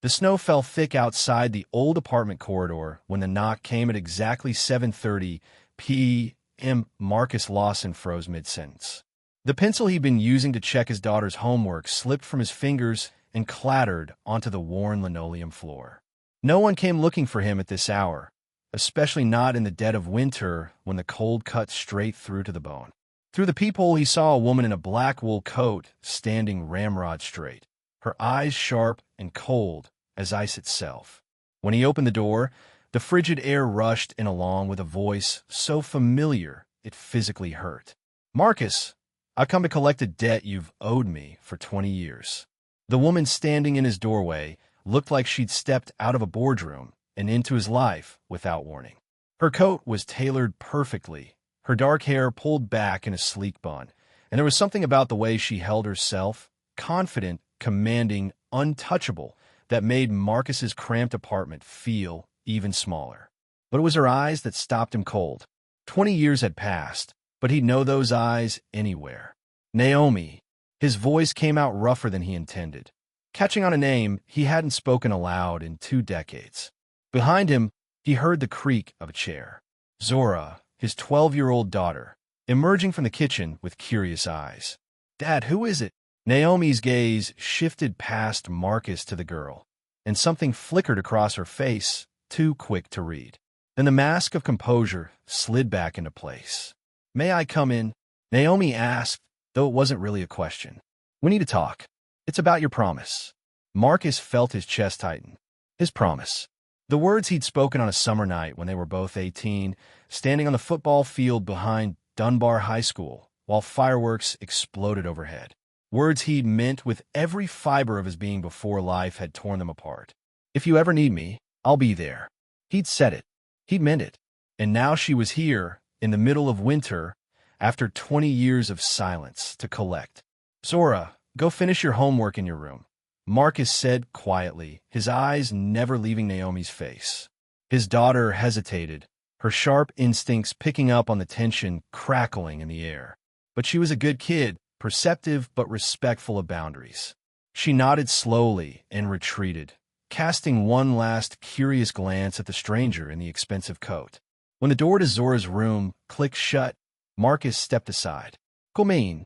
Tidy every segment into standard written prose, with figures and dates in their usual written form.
The snow fell thick outside the old apartment corridor when the knock came at exactly 7:30 p.m. Marcus Lawson froze mid-sentence. The pencil he'd been using to check his daughter's homework slipped from his fingers and clattered onto the worn linoleum floor. No one came looking for him at this hour, especially not in the dead of winter when the cold cut straight through to the bone. Through the peephole, he saw a woman in a black wool coat standing ramrod straight, her eyes sharp and cold as ice itself. When he opened the door, the frigid air rushed in along with a voice so familiar it physically hurt. "Marcus, I've come to collect a debt you've owed me for 20 years. The woman standing in his doorway looked like she'd stepped out of a boardroom and into his life without warning. Her coat was tailored perfectly, her dark hair pulled back in a sleek bun, and there was something about the way she held herself, confident, commanding, untouchable, that made Marcus's cramped apartment feel even smaller. But it was her eyes that stopped him cold. 20 years had passed, but he'd know those eyes anywhere. Naomi. His voice came out rougher than he intended, catching on a name he hadn't spoken aloud in 2 decades. Behind him, he heard the creak of a chair. Zora, his 12-year-old daughter, emerging from the kitchen with curious eyes. "Dad, who is it?" Naomi's gaze shifted past Marcus to the girl, and something flickered across her face, too quick to read. Then the mask of composure slid back into place. "May I come in?" Naomi asked, though it wasn't really a question. "We need to talk. It's about your promise." Marcus felt his chest tighten. His promise. The words he'd spoken on a summer night when they were both 18, standing on the football field behind Dunbar High School, while fireworks exploded overhead. Words he'd meant with every fiber of his being before life had torn them apart. "If you ever need me, I'll be there." He'd said it. He'd meant it. And now she was here, in the middle of winter, after 20 years of silence, to collect. "Zora, go finish your homework in your room," Marcus said quietly, his eyes never leaving Naomi's face. His daughter hesitated, her sharp instincts picking up on the tension crackling in the air. But she was a good kid, perceptive but respectful of boundaries. She nodded slowly and retreated, casting one last curious glance at the stranger in the expensive coat. When the door to Zora's room clicked shut, Marcus stepped aside. "Come in."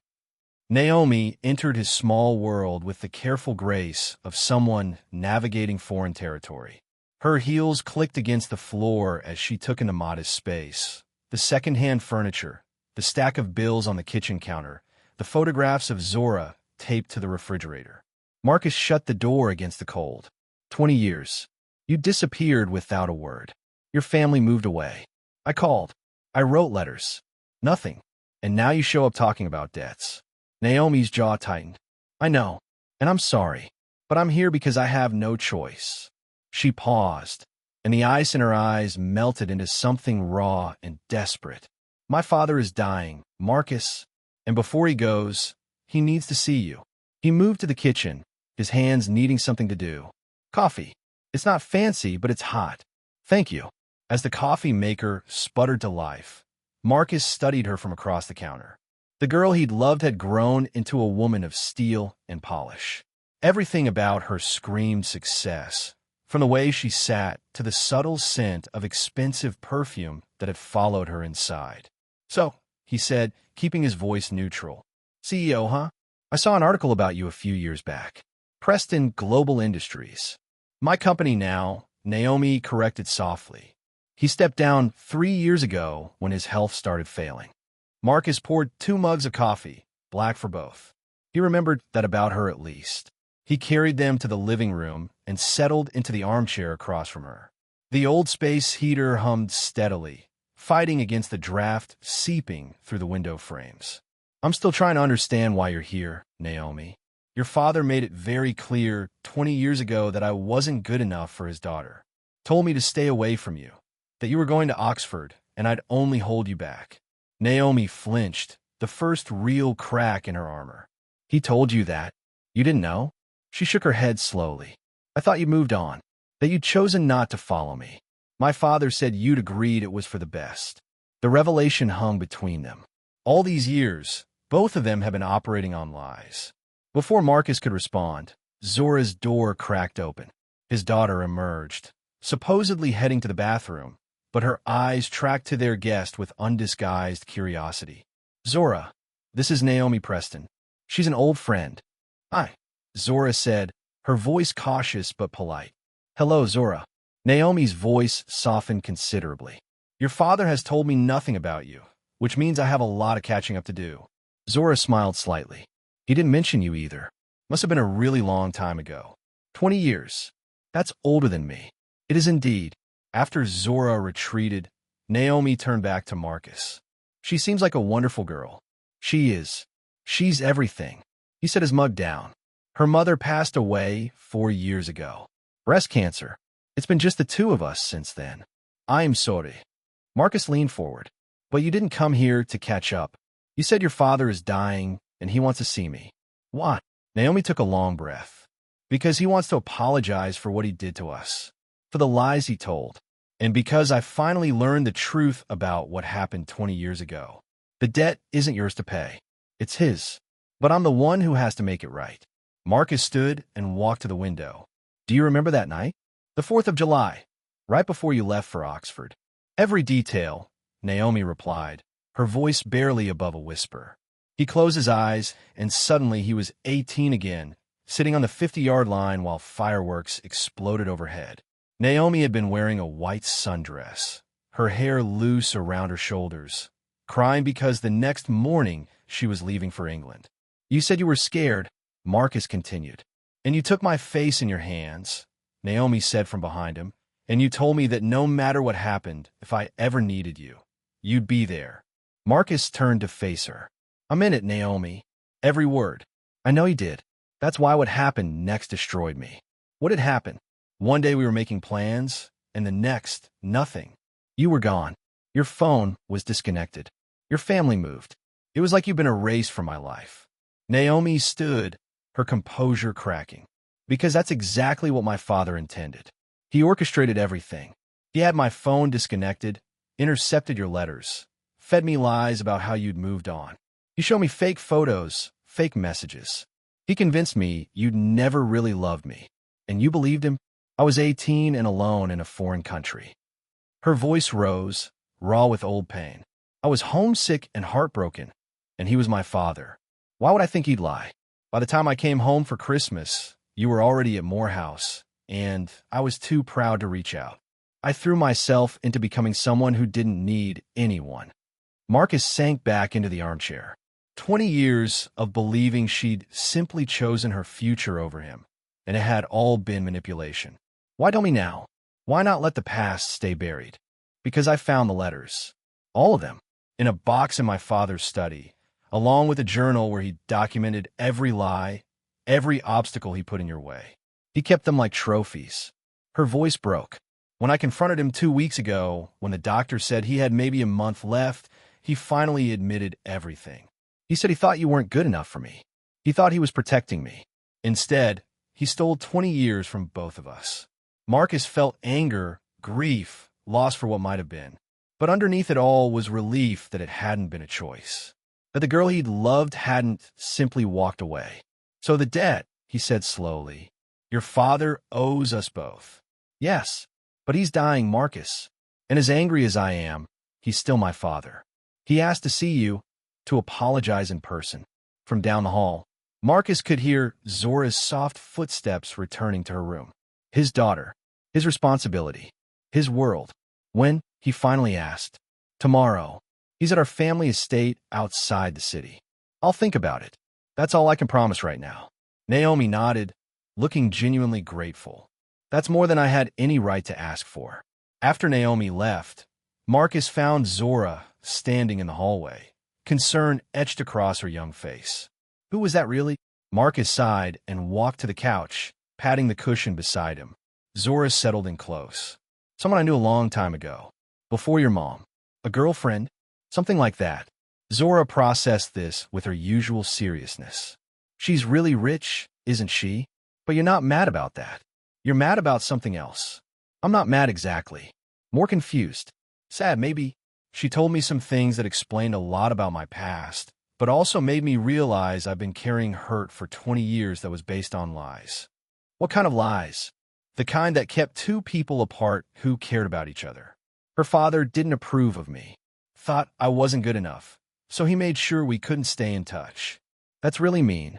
Naomi entered his small world with the careful grace of someone navigating foreign territory. Her heels clicked against the floor as she took in the modest space. The second-hand furniture, the stack of bills on the kitchen counter, the photographs of Zora taped to the refrigerator. Marcus shut the door against the cold. 20 years. You disappeared without a word. Your family moved away. I called. I wrote letters. Nothing. And now you show up talking about debts. Naomi's jaw tightened. "I know, and I'm sorry, but I'm here because I have no choice." She paused, and the ice in her eyes melted into something raw and desperate. "My father is dying, Marcus, and before he goes, he needs to see you." He moved to the kitchen, his hands needing something to do. "Coffee. It's not fancy, but it's hot." "Thank you." As the coffee maker sputtered to life, Marcus studied her from across the counter. The girl he'd loved had grown into a woman of steel and polish. Everything about her screamed success, from the way she sat to the subtle scent of expensive perfume that had followed her inside. "So," he said, keeping his voice neutral. "CEO, huh? I saw an article about you a few years back. Preston Global Industries." "My company now," Naomi corrected softly. He stepped down 3 years ago when his health started failing. Marcus poured 2 mugs of coffee, black for both. He remembered that about her at least. He carried them to the living room and settled into the armchair across from her. The old space heater hummed steadily, fighting against the draft seeping through the window frames. "I'm still trying to understand why you're here, Naomi. Your father made it very clear 20 years ago that I wasn't good enough for his daughter. Told me to stay away from you, that you were going to Oxford, and I'd only hold you back." Naomi flinched, the first real crack in her armor. "He told you that? You didn't know?" She shook her head slowly. "I thought you moved on, that you'd chosen not to follow me. My father said you'd agreed it was for the best." The revelation hung between them. All these years, both of them had been operating on lies. Before Marcus could respond, Zora's door cracked open. His daughter emerged, supposedly heading to the bathroom, but her eyes tracked to their guest with undisguised curiosity. Zora, this is Naomi Preston. She's an old friend. Hi, Zora said, her voice cautious but polite. Hello, Zora. Naomi's voice softened considerably. Your father has told me nothing about you, which means I have a lot of catching up to do. Zora smiled slightly. He didn't mention you either. Must have been a really long time ago. 20 years. That's older than me. It is indeed. After Zora retreated, Naomi turned back to Marcus. She seems like a wonderful girl. She is. She's everything. He set his mug down. Her mother passed away 4 years ago. Breast cancer. It's been just the two of us since then. I am sorry. Marcus leaned forward. But you didn't come here to catch up. You said your father is dying and he wants to see me. Why? Naomi took a long breath. Because he wants to apologize for what he did to us. For the lies he told. And because I finally learned the truth about what happened 20 years ago. The debt isn't yours to pay. It's his. But I'm the one who has to make it right. Marcus stood and walked to the window. Do you remember that night? The 4th of July, right before you left for Oxford. Every detail, Naomi replied, her voice barely above a whisper. He closed his eyes, and suddenly he was 18 again, sitting on the 50-yard line while fireworks exploded overhead. Naomi had been wearing a white sundress, her hair loose around her shoulders, crying because the next morning she was leaving for England. You said you were scared, Marcus continued. And you took my face in your hands, Naomi said from behind him, and you told me that no matter what happened, if I ever needed you, you'd be there. Marcus turned to face her. I'm in it, Naomi. Every word. I know you did. That's why what happened next destroyed me. What had happened? One day we were making plans, and the next, nothing. You were gone. Your phone was disconnected. Your family moved. It was like you'd been erased from my life. Naomi stood, her composure cracking. Because that's exactly what my father intended. He orchestrated everything. He had my phone disconnected, intercepted your letters, fed me lies about how you'd moved on. He showed me fake photos, fake messages. He convinced me you'd never really loved me. And you believed him? I was 18 and alone in a foreign country. Her voice rose, raw with old pain. I was homesick and heartbroken, and he was my father. Why would I think he'd lie? By the time I came home for Christmas, you were already at Morehouse, and I was too proud to reach out. I threw myself into becoming someone who didn't need anyone. Marcus sank back into the armchair. 20 years of believing she'd simply chosen her future over him, and it had all been manipulation. Why tell me now? Why not let the past stay buried? Because I found the letters. All of them. In a box in my father's study, along with a journal where he documented every lie, every obstacle he put in your way. He kept them like trophies. Her voice broke. When I confronted him 2 weeks ago, when the doctor said he had maybe a month left, he finally admitted everything. He said he thought you weren't good enough for me. He thought he was protecting me. Instead, he stole 20 years from both of us. Marcus felt anger, grief, loss for what might have been. But underneath it all was relief that it hadn't been a choice. That the girl he'd loved hadn't simply walked away. So the debt, he said slowly. Your father owes us both. Yes, but he's dying, Marcus. And as angry as I am, he's still my father. He asked to see you, to apologize in person. From down the hall, Marcus could hear Zora's soft footsteps returning to her room. His daughter, his responsibility, his world. When, he finally asked. Tomorrow. He's at our family estate outside the city. I'll think about it. That's all I can promise right now. Naomi nodded, looking genuinely grateful. That's more than I had any right to ask for. After Naomi left, Marcus found Zora standing in the hallway, concern etched across her young face. Who was that really? Marcus sighed and walked to the couch, patting the cushion beside him. Zora settled in close. Someone I knew a long time ago. Before your mom. A girlfriend? Something like that. Zora processed this with her usual seriousness. She's really rich, isn't she? But you're not mad about that. You're mad about something else. I'm not mad exactly. More confused. Sad, maybe. She told me some things that explained a lot about my past, but also made me realize I've been carrying hurt for 20 years that was based on lies. What kind of lies? the kind that kept two people apart who cared about each other. Her father didn't approve of me, thought I wasn't good enough, so he made sure we couldn't stay in touch. That's really mean.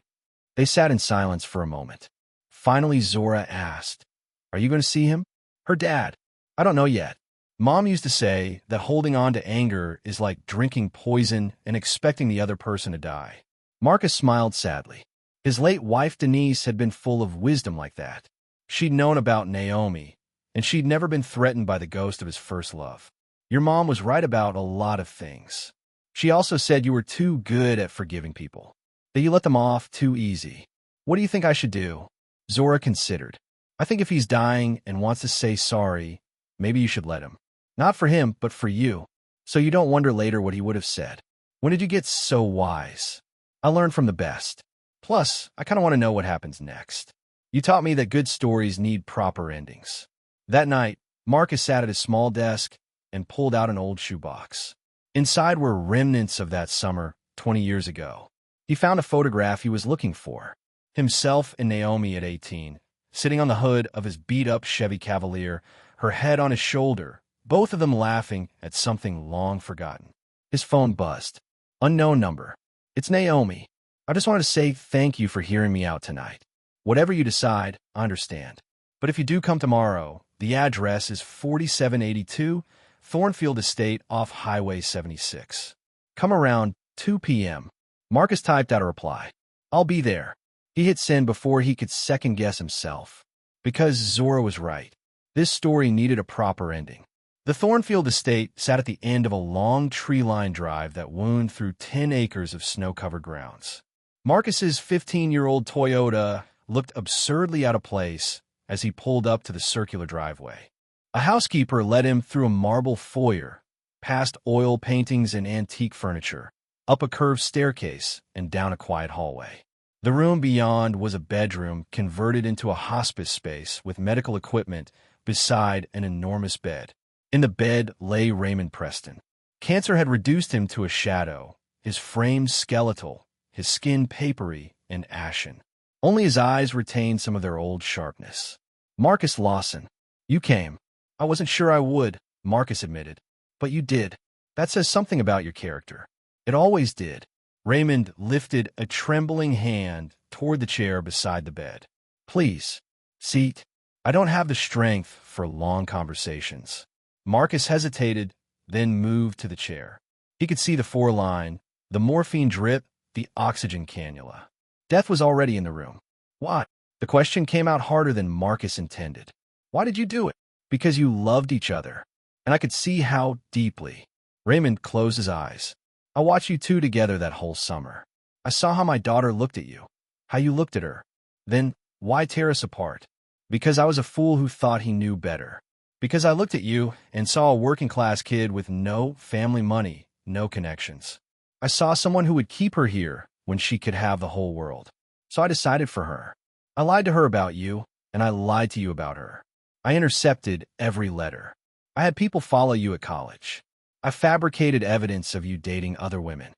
They sat in silence for a moment. Finally, Zora asked, "Are you going to see him?" Her dad. "I don't know yet. Mom used to say that holding on to anger is like drinking poison and expecting the other person to die." Marcus smiled sadly. His late wife Denise had been full of wisdom like that. She'd known about Naomi, and she'd never been threatened by the ghost of his first love. Your mom was right about a lot of things. She also said you were too good at forgiving people, that you let them off too easy. What do you think I should do? Zora considered. I think if he's dying and wants to say sorry, maybe you should let him. Not for him, but for you, so you don't wonder later what he would have said. When did you get so wise? I learned from the best. Plus, I kind of want to know what happens next. You taught me that good stories need proper endings. That night, Marcus sat at his small desk and pulled out an old shoebox. Inside were remnants of that summer 20 years ago. He found a photograph he was looking for. Himself and Naomi at 18, sitting on the hood of his beat-up Chevy Cavalier, her head on his shoulder, both of them laughing at something long forgotten. His phone buzzed. Unknown number. It's Naomi. I just wanted to say thank you for hearing me out tonight. Whatever you decide, I understand. But if you do come tomorrow, the address is 4782 Thornfield Estate off Highway 76. Come around 2 p.m. Marcus typed out a reply. I'll be there. He hit send before he could second-guess himself. Because Zora was right. This story needed a proper ending. The Thornfield Estate sat at the end of a long tree-lined drive that wound through 10 acres of snow-covered grounds. Marcus's 15-year-old Toyota looked absurdly out of place as he pulled up to the circular driveway. A housekeeper led him through a marble foyer, past oil paintings and antique furniture, up a curved staircase, and down a quiet hallway. The room beyond was a bedroom converted into a hospice space with medical equipment beside an enormous bed. In the bed lay Raymond Preston. Cancer had reduced him to a shadow, his frame skeletal, his skin papery and ashen. Only his eyes retained some of their old sharpness. Marcus Lawson. You came. I wasn't sure I would, Marcus admitted. But you did. That says something about your character. It always did. Raymond lifted a trembling hand toward the chair beside the bed. Please, seat. I don't have the strength for long conversations. Marcus hesitated, then moved to the chair. He could see the four-line, the morphine drip, the oxygen cannula. Death was already in the room. Why? The question came out harder than Marcus intended. Why did you do it? Because you loved each other. And I could see how deeply. Raymond closed his eyes. I watched you two together that whole summer. I saw how my daughter looked at you, how you looked at her. Then, why tear us apart? Because I was a fool who thought he knew better. Because I looked at you and saw a working-class kid with no family money, no connections. I saw someone who would keep her here when she could have the whole world. So I decided for her. I lied to her about you, and I lied to you about her. I intercepted every letter. I had people follow you at college. I fabricated evidence of you dating other women.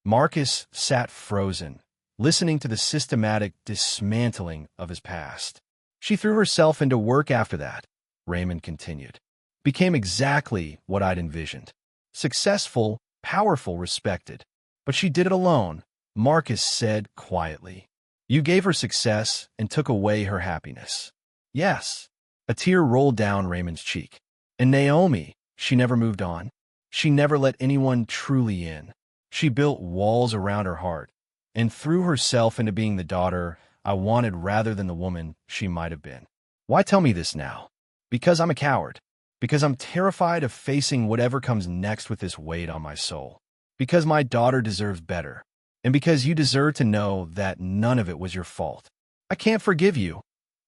Marcus sat frozen, listening to the systematic dismantling of his past. She threw herself into work after that, Raymond continued. Became exactly what I'd envisioned. Successful, powerful, respected. But she did it alone, Marcus said quietly. You gave her success and took away her happiness. Yes. A tear rolled down Raymond's cheek. And Naomi, she never moved on. She never let anyone truly in. She built walls around her heart and threw herself into being the daughter I wanted rather than the woman she might have been. Why tell me this now? Because I'm a coward. Because I'm terrified of facing whatever comes next with this weight on my soul. Because my daughter deserves better. And because you deserve to know that none of it was your fault. I can't forgive you,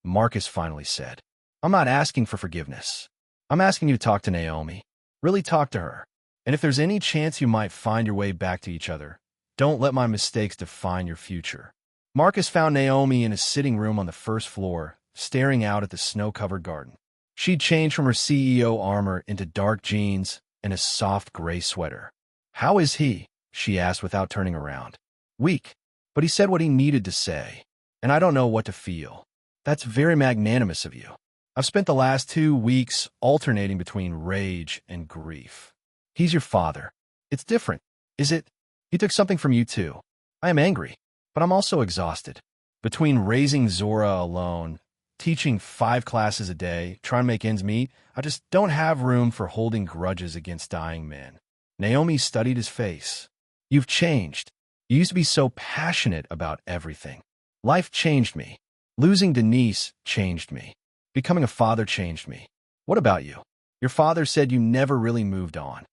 Marcus finally said. I'm not asking for forgiveness. I'm asking you to talk to Naomi. Really talk to her. And if there's any chance you might find your way back to each other, don't let my mistakes define your future. Marcus found Naomi in a sitting room on the first floor, staring out at the snow-covered garden. She'd changed from her CEO armor into dark jeans and a soft gray sweater. How is he? She asked without turning around. Weak, but he said what he needed to say, and I don't know what to feel. That's very magnanimous of you. I've spent the last 2 weeks alternating between rage and grief. He's your father. It's different, is it? He took something from you too. I am angry, but I'm also exhausted. Between raising Zora alone, teaching 5 classes a day, trying to make ends meet, I just don't have room for holding grudges against dying men. Naomi studied his face. You've changed. You used to be so passionate about everything. Life changed me. Losing Denise changed me. Becoming a father changed me. What about you? Your father said you never really moved on.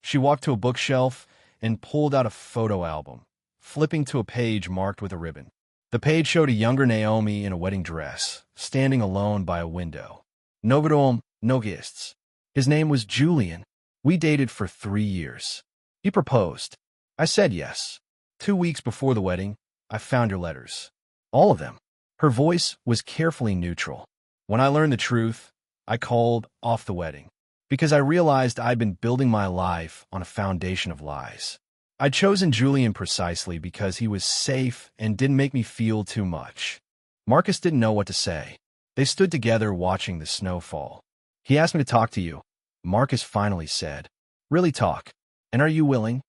She walked to a bookshelf and pulled out a photo album, flipping to a page marked with a ribbon. The page showed a younger Naomi in a wedding dress, standing alone by a window. No vidom, no guests. His name was Julian. We dated for 3 years. He proposed. I said yes. 2 weeks before the wedding, I found your letters. All of them. Her voice was carefully neutral. When I learned the truth, I called off the wedding because I realized I'd been building my life on a foundation of lies. I'd chosen Julian precisely because he was safe and didn't make me feel too much. Marcus didn't know what to say. They stood together watching the snow fall. He asked me to talk to you. Marcus finally said, really talk. And are you willing?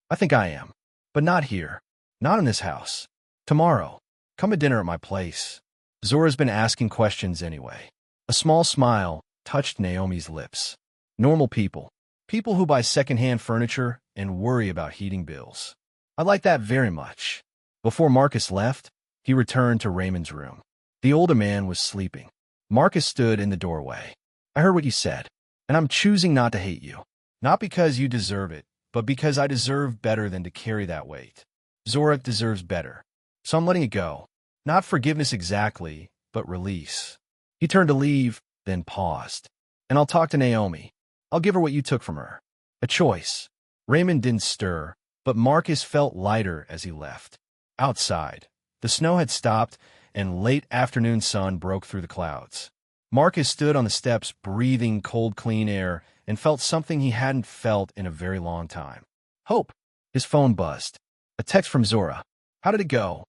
I think I am. But not here. Not in this house. Tomorrow. Come to dinner at my place. Zora's been asking questions anyway. A small smile touched Naomi's lips. Normal people. People who buy secondhand furniture and worry about heating bills. I like that very much. Before Marcus left, he returned to Raymond's room. The older man was sleeping. Marcus stood in the doorway. I heard what you said, and I'm choosing not to hate you. Not because you deserve it, but because I deserve better than to carry that weight. Zora deserves better. So I'm letting it go. Not forgiveness exactly, but release. He turned to leave, then paused. And I'll talk to Naomi. I'll give her what you took from her. A choice. Raymond didn't stir, but Marcus felt lighter as he left. Outside, the snow had stopped, and late afternoon sun broke through the clouds. Marcus stood on the steps breathing cold, clean air and felt something he hadn't felt in a very long time. Hope. His phone buzzed. A text from Zora. How did it go?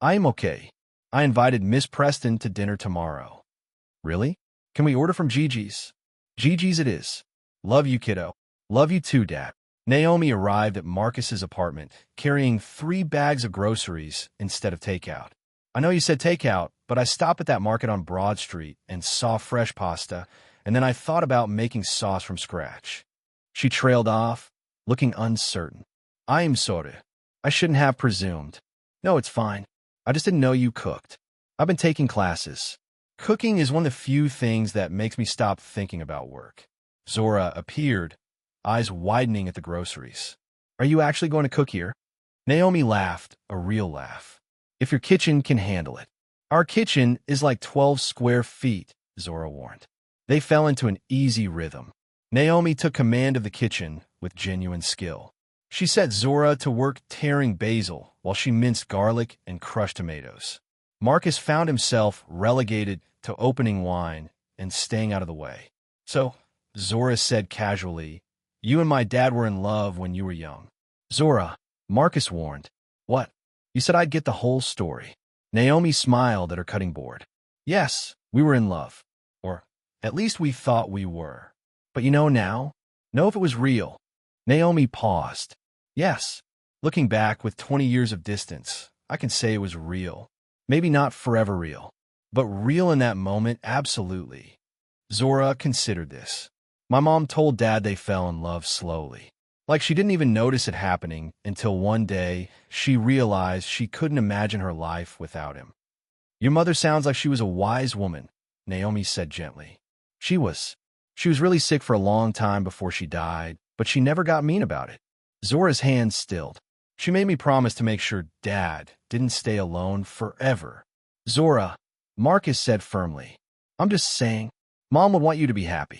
I am okay. I invited Miss Preston to dinner tomorrow. Really? Can we order from Gigi's? Gigi's it is. Love you, kiddo. Love you too, Dad. Naomi arrived at Marcus's apartment, carrying 3 bags of groceries instead of takeout. I know you said takeout, but I stopped at that market on Broad Street and saw fresh pasta, and then I thought about making sauce from scratch. She trailed off, looking uncertain. I am sorry. I shouldn't have presumed. No, it's fine. I just didn't know you cooked. I've been taking classes. Cooking is one of the few things that makes me stop thinking about work. Zora appeared, eyes widening at the groceries. Are you actually going to cook here? Naomi laughed, a real laugh. If your kitchen can handle it. Our kitchen is like 12 square feet, Zora warned. They fell into an easy rhythm. Naomi took command of the kitchen with genuine skill. She set Zora to work tearing basil while she minced garlic and crushed tomatoes. Marcus found himself relegated to opening wine and staying out of the way. So, Zora said casually, you and my dad were in love when you were young. Zora, Marcus warned. What? You said I'd get the whole story. Naomi smiled at her cutting board. Yes, we were in love. Or, at least we thought we were. But you know now? Know if it was real. Naomi paused. Yes. Looking back with 20 years of distance, I can say it was real. Maybe not forever real, but real in that moment, absolutely. Zora considered this. My mom told Dad they fell in love slowly. Like she didn't even notice it happening until one day she realized she couldn't imagine her life without him. Your mother sounds like she was a wise woman, Naomi said gently. She was. She was really sick for a long time before she died, but she never got mean about it. Zora's hands stilled. She made me promise to make sure Dad didn't stay alone forever. Zora, Marcus said firmly. I'm just saying, Mom would want you to be happy.